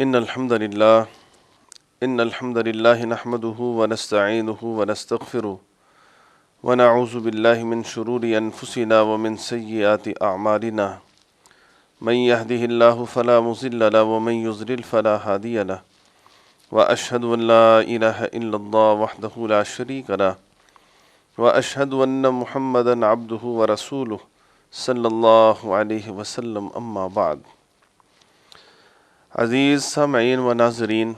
إن الحمد لله نحمده ونستعينه ونستغفره ونعوذ بالله من شرور أنفسنا ومن سيئات أعمالنا من يهده الله فلا مضل له ومن يضلل فلا هادي له وأشهد أن لا إله إلا الله وحده لا شريك له وأشهد أن محمدا عبده ورسوله صلی اللہ علیہ وسلم اما بعد۔ عزیز سامعین و ناظرین،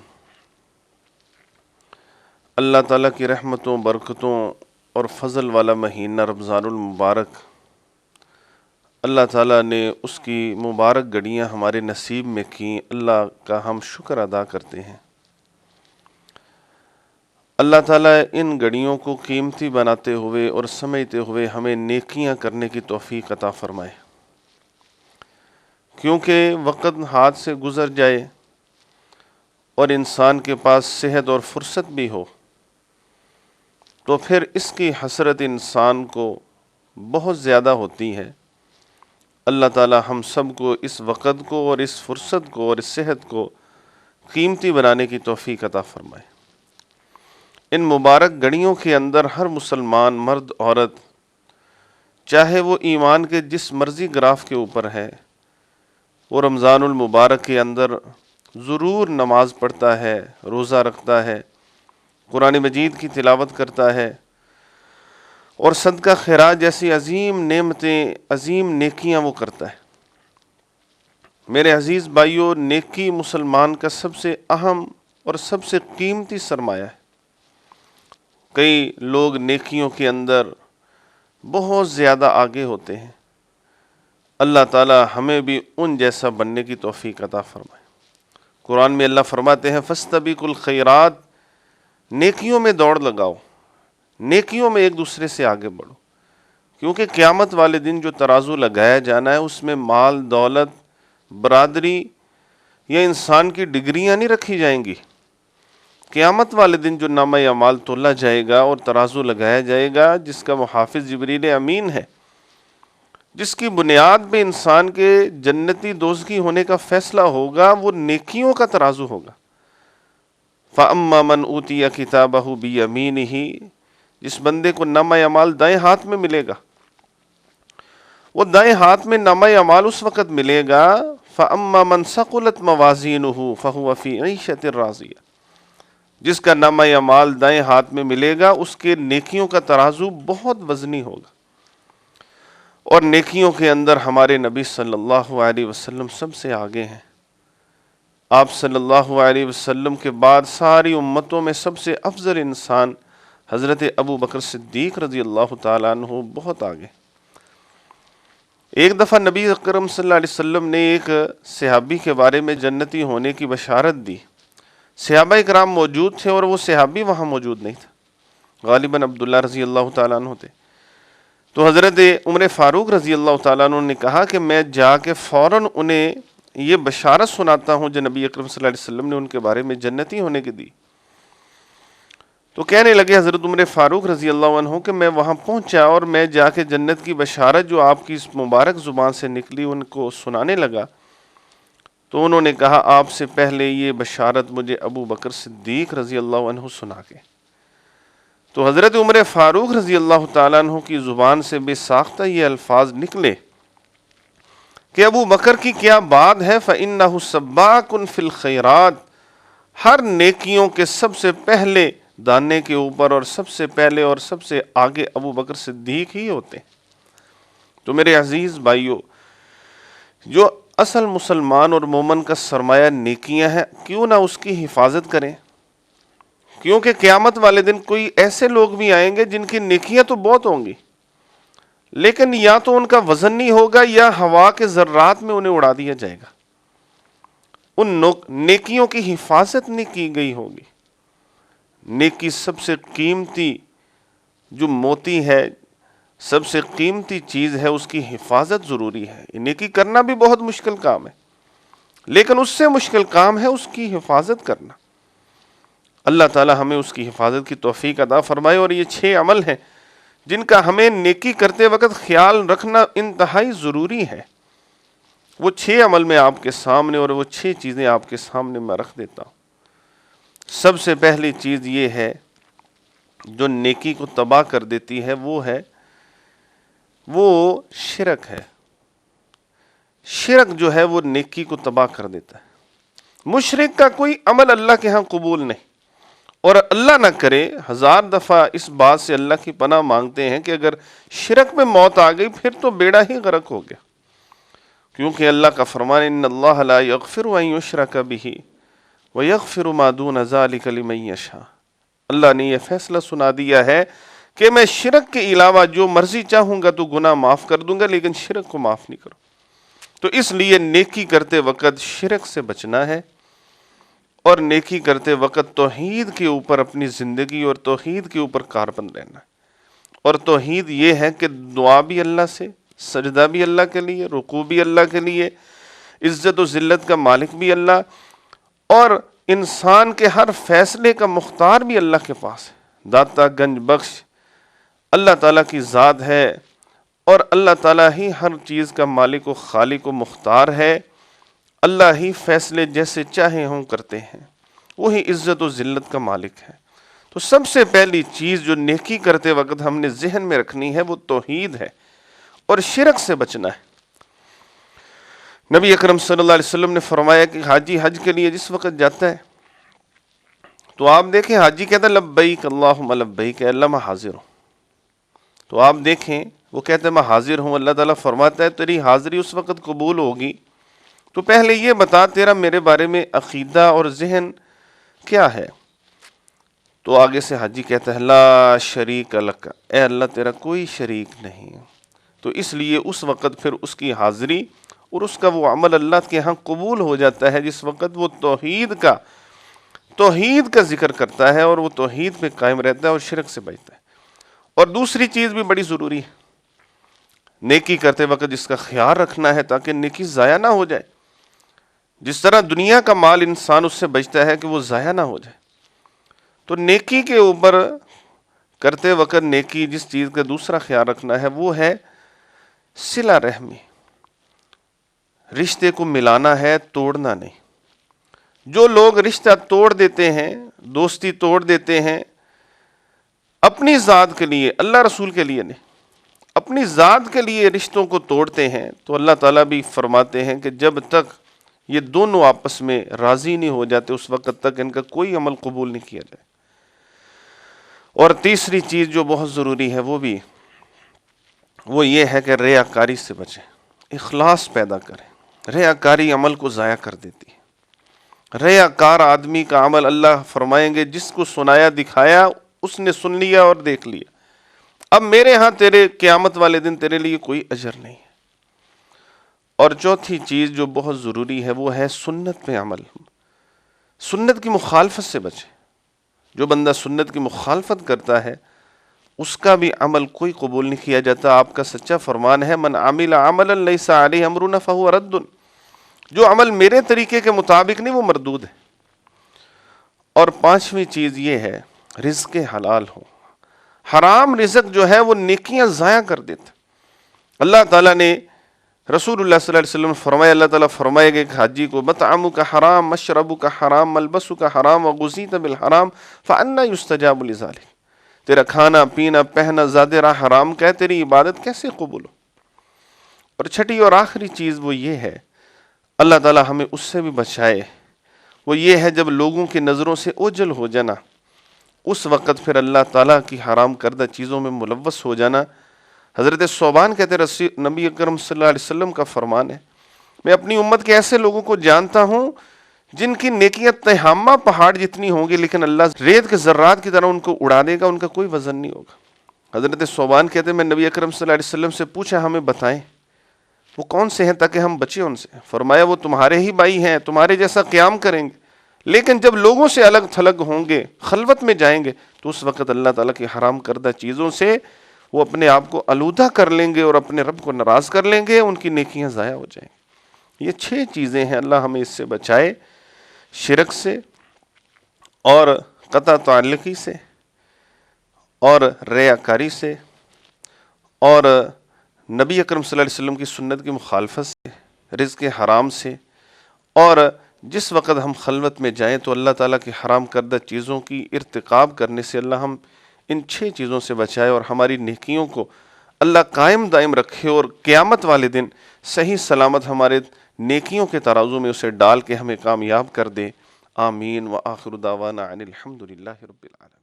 اللہ تعالیٰ کی رحمتوں، برکتوں اور فضل والا مہینہ رمضان المبارک، اللہ تعالیٰ نے اس کی مبارک گھڑیاں ہمارے نصیب میں کیں، اللہ کا ہم شکر ادا کرتے ہیں۔ اللہ تعالیٰ ان گھڑیوں کو قیمتی بناتے ہوئے اور سمجھتے ہوئے ہمیں نیکیاں کرنے کی توفیق عطا فرمائے، کیونکہ وقت ہاتھ سے گزر جائے اور انسان کے پاس صحت اور فرصت بھی ہو تو پھر اس کی حسرت انسان کو بہت زیادہ ہوتی ہے۔ اللہ تعالیٰ ہم سب کو اس وقت کو اور اس فرصت کو اور اس صحت کو قیمتی بنانے کی توفیق عطا فرمائے۔ ان مبارک گھڑیوں کے اندر ہر مسلمان مرد عورت، چاہے وہ ایمان کے جس مرضی گراف کے اوپر ہے، وہ رمضان المبارک کے اندر ضرور نماز پڑھتا ہے، روزہ رکھتا ہے، قرآن مجید کی تلاوت کرتا ہے اور صدقہ خیرات جیسی عظیم نعمتیں، عظیم نیکیاں وہ کرتا ہے۔ میرے عزیز بھائیو، نیکی مسلمان کا سب سے اہم اور سب سے قیمتی سرمایہ ہے۔ کئی لوگ نیکیوں کے اندر بہت زیادہ آگے ہوتے ہیں، اللہ تعالی ہمیں بھی ان جیسا بننے کی توفیق عطا فرمائے۔ قرآن میں اللہ فرماتے ہیں فاستبقوا الخیرات، نیکیوں میں دوڑ لگاؤ، نیکیوں میں ایک دوسرے سے آگے بڑھو، کیونکہ قیامت والے دن جو ترازو لگایا جانا ہے اس میں مال، دولت، برادری یا انسان کی ڈگریاں نہیں رکھی جائیں گی۔ قیامت والے دن جو نامہ اعمال تولا جائے گا اور ترازو لگایا جائے گا، جس کا محافظ جبریل امین ہے، جس کی بنیاد پہ انسان کے جنتی دوزخی ہونے کا فیصلہ ہوگا، وہ نیکیوں کا ترازو ہوگا۔ فَأَمَّا مَنْ أُوتِيَ كِتَابَهُ بِيَمِينِهِ، جس بندے کو نامہ اعمال دائیں ہاتھ میں ملے گا، وہ دائیں ہاتھ میں نامہ اعمال اس وقت ملے گا فَأَمَّا مَنْ ثَقُلَتْ مَوَازِينُهُ فَهُوَ فِي عِيشَةٍ رَاضِيَةٍ، جس کا نامہ اعمال دائیں ہاتھ میں ملے گا اس کے نیکیوں کا ترازو بہت وزنی ہوگا۔ اور نیکیوں کے اندر ہمارے نبی صلی اللہ علیہ وسلم سب سے آگے ہیں۔ آپ صلی اللہ علیہ وسلم کے بعد ساری امتوں میں سب سے افضل انسان حضرت ابو بکر صدیق رضی اللہ تعالیٰ عنہ بہت آگے۔ ایک دفعہ نبی اکرم صلی اللہ علیہ وسلم نے ایک صحابی کے بارے میں جنتی ہونے کی بشارت دی۔ صحابہ اکرام موجود تھے اور وہ صحابی وہاں موجود نہیں تھا، غالباً عبداللہ رضی اللہ تعالیٰ عنہ تھے۔ تو حضرت عمر فاروق رضی اللہ تعالیٰ عنہ نے کہا کہ میں جا کے فوراً انہیں یہ بشارت سناتا ہوں جو نبی اکرم صلی اللہ علیہ وسلم نے ان کے بارے میں جنتی ہونے کی دی۔ تو کہنے لگے حضرت عمر فاروق رضی اللہ عنہ کہ میں وہاں پہنچا اور میں جا کے جنت کی بشارت جو آپ کی اس مبارک زبان سے نکلی ان کو سنانے لگا، تو انہوں نے کہا آپ سے پہلے یہ بشارت مجھے ابو بکر صدیق رضی اللہ عنہ سنا کے۔ تو حضرت عمر فاروق رضی اللہ تعالیٰ عنہ کی زبان سے بے ساختہ یہ الفاظ نکلے کہ ابو بکر کی کیا بات ہے، فَإِنَّهُ سَبَّاقٌ فِي الْخَيْرَاتِ، ہر نیکیوں کے سب سے پہلے دانے کے اوپر اور سب سے پہلے اور سب سے آگے ابو بکر صدیق ہی ہوتے ہیں۔ تو میرے عزیز بھائیو، جو اصل مسلمان اور مومن کا سرمایہ نیکیاں ہیں، کیوں نہ اس کی حفاظت کریں، کیونکہ قیامت والے دن کوئی ایسے لوگ بھی آئیں گے جن کی نیکیاں تو بہت ہوں گی، لیکن یا تو ان کا وزن نہیں ہوگا یا ہوا کے ذرات میں انہیں اڑا دیا جائے گا، ان نیکیوں کی حفاظت نہیں کی گئی ہوگی۔ نیکی سب سے قیمتی جو موتی ہے، سب سے قیمتی چیز ہے، اس کی حفاظت ضروری ہے۔ نیکی کرنا بھی بہت مشکل کام ہے، لیکن اس سے مشکل کام ہے اس کی حفاظت کرنا۔ اللہ تعالی ہمیں اس کی حفاظت کی توفیق عطا فرمائے۔ اور یہ 6 عمل ہیں جن کا ہمیں نیکی کرتے وقت خیال رکھنا انتہائی ضروری ہے۔ وہ 6 عمل میں آپ کے سامنے اور وہ 6 چیزیں آپ کے سامنے میں رکھ دیتا ہوں۔ سب سے پہلی چیز یہ ہے جو نیکی کو تباہ کر دیتی ہے، وہ شرک ہے۔ شرک جو ہے وہ نیکی کو تباہ کر دیتا ہے۔ مشرک کا کوئی عمل اللہ کے ہاں قبول نہیں، اور اللہ نہ کرے 1000 دفعہ اس بات سے اللہ کی پناہ مانگتے ہیں کہ اگر شرک میں موت آ گئی پھر تو بیڑا ہی غرق ہو گیا، کیونکہ اللہ کا فرمان ان اللہ لا یغفر ان یشرک بہ ویغفر ما دون ذلک لمن یشاء۔ اللہ نے یہ فیصلہ سنا دیا ہے کہ میں شرک کے علاوہ جو مرضی چاہوں گا تو گناہ معاف کر دوں گا، لیکن شرک کو معاف نہیں کروں۔ تو اس لیے نیکی کرتے وقت شرک سے بچنا ہے، اور نیکی کرتے وقت توحید کے اوپر اپنی زندگی اور توحید کے اوپر کاربند رہنا ہے۔ اور توحید یہ ہے کہ دعا بھی اللہ سے، سجدہ بھی اللہ کے لیے، رکوع بھی اللہ کے لیے، عزت و ذلت کا مالک بھی اللہ، اور انسان کے ہر فیصلے کا مختار بھی اللہ کے پاس ہے۔ داتا گنج بخش اللہ تعالیٰ کی ذات ہے، اور اللہ تعالیٰ ہی ہر چیز کا مالک و خالق و مختار ہے۔ اللہ ہی فیصلے جیسے چاہے ہوں کرتے ہیں، وہی عزت و ذلت کا مالک ہے۔ تو سب سے پہلی چیز جو نیکی کرتے وقت ہم نے ذہن میں رکھنی ہے وہ توحید ہے، اور شرک سے بچنا ہے۔ نبی اکرم صلی اللہ علیہ وسلم نے فرمایا کہ حاجی حج کے لیے جس وقت جاتا ہے تو آپ دیکھیں حاجی کہتا ہے لبیک اللہم لبیک، اے اللہ میں حاضر ہوں۔ تو آپ دیکھیں وہ کہتا ہے میں حاضر ہوں، اللہ تعالیٰ فرماتا ہے تیری حاضری اس وقت قبول ہوگی تو پہلے یہ بتا تیرا میرے بارے میں عقیدہ اور ذہن کیا ہے؟ تو آگے سے حاجی کہتا ہے لا شریک لک، اے اللہ تیرا کوئی شریک نہیں۔ تو اس لیے اس وقت پھر اس کی حاضری اور اس کا وہ عمل اللہ کے ہاں قبول ہو جاتا ہے جس وقت وہ توحید کا ذکر کرتا ہے اور وہ توحید پہ قائم رہتا ہے اور شرک سے بچتا ہے۔ اور دوسری چیز بھی بڑی ضروری ہے نیکی کرتے وقت جس کا خیال رکھنا ہے تاکہ نیکی ضائع نہ ہو جائے۔ جس طرح دنیا کا مال انسان اس سے بچتا ہے کہ وہ ضائع نہ ہو جائے، تو نیکی کے اوپر کرتے وقت نیکی جس چیز کا دوسرا خیال رکھنا ہے وہ ہے صلہ رحمی، رشتے کو ملانا ہے، توڑنا نہیں۔ جو لوگ رشتہ توڑ دیتے ہیں، دوستی توڑ دیتے ہیں اپنی ذات کے لیے، اللہ رسول کے لیے نہیں، اپنی ذات کے لیے رشتوں کو توڑتے ہیں، تو اللہ تعالیٰ بھی فرماتے ہیں کہ جب تک یہ دونوں آپس میں راضی نہیں ہو جاتے اس وقت تک ان کا کوئی عمل قبول نہیں کیا جائے۔ اور تیسری چیز جو بہت ضروری ہے وہ یہ ہے کہ ریاکاری سے بچیں، اخلاص پیدا کریں۔ ریاکاری عمل کو ضائع کر دیتی ہے۔ ریاکار آدمی کا عمل اللہ فرمائیں گے جس کو سنایا دکھایا اس نے سن لیا اور دیکھ لیا، اب میرے ہاں تیرے قیامت والے دن تیرے لیے کوئی اجر نہیں ہے۔ اور چوتھی چیز جو بہت ضروری ہے وہ ہے سنت پہ عمل، سنت کی مخالفت سے بچے۔ جو بندہ سنت کی مخالفت کرتا ہے اس کا بھی عمل کوئی قبول نہیں کیا جاتا۔ آپ کا سچا فرمان ہے من عمل عملا لیس علیہ امرنا فہو رد، جو عمل میرے طریقے کے مطابق نہیں وہ مردود ہے۔ اور پانچویں چیز یہ ہے رزق حلال ہو۔ حرام رزق جو ہے وہ نیکیاں ضائع کر دیتا۔ اللہ تعالیٰ نے رسول اللہ صلی اللہ علیہ وسلم فرمایا، اللہ تعالیٰ فرمائے گا کہ حاجی کو مطعمک حرام مشربک حرام ملبسک حرام وغذیت بالحرام فأنی یستجاب لذلک، تیرا کھانا پینا پہنا زاد راہ حرام کا ہے، تیری عبادت کیسے قبول ہو؟ اور چھٹی اور آخری چیز وہ یہ ہے، اللہ تعالیٰ ہمیں اس سے بھی بچائے، وہ یہ ہے جب لوگوں کی نظروں سے اوجھل ہو جانا، اس وقت پھر اللہ تعالیٰ کی حرام کردہ چیزوں میں ملوث ہو جانا۔ حضرت صوبان کہتے ہیں نبی اکرم صلی اللہ علیہ وسلم کا فرمان ہے میں اپنی امت کے ایسے لوگوں کو جانتا ہوں جن کی نیکیاں تہامہ پہاڑ جتنی ہوں گی لیکن اللہ ریت کے ذرات کی طرح ان کو اڑا دے گا، ان کا کوئی وزن نہیں ہوگا۔ حضرت صوبان کہتے ہیں میں نبی اکرم صلی اللہ علیہ وسلم سے پوچھا ہمیں بتائیں وہ کون سے ہیں تاکہ ہم بچیں ان سے۔ فرمایا وہ تمہارے ہی بھائی ہیں، تمہارے جیسا قیام کریں گے، لیکن جب لوگوں سے الگ تھلگ ہوں گے، خلوت میں جائیں گے، تو اس وقت اللہ تعالیٰ کی حرام کردہ چیزوں سے وہ اپنے آپ کو آلودہ کر لیں گے اور اپنے رب کو ناراض کر لیں گے، ان کی نیکیاں ضائع ہو جائیں گی۔ یہ 6 چیزیں ہیں، اللہ ہمیں اس سے بچائے، شرک سے اور قطع تعلقی سے اور ریاکاری سے اور نبی اکرم صلی اللہ علیہ وسلم کی سنت کی مخالفت سے، رزق حرام سے، اور جس وقت ہم خلوت میں جائیں تو اللہ تعالیٰ کی حرام کردہ چیزوں کی ارتکاب کرنے سے اللہ ہم ان 6 چیزوں سے بچائے اور ہماری نیکیوں کو اللہ قائم دائم رکھے، اور قیامت والے دن صحیح سلامت ہمارے نیکیوں کے ترازو میں اسے ڈال کے ہمیں کامیاب کر دے۔ آمین۔ وآخر دعوانا ان الحمد للہ رب العالمین۔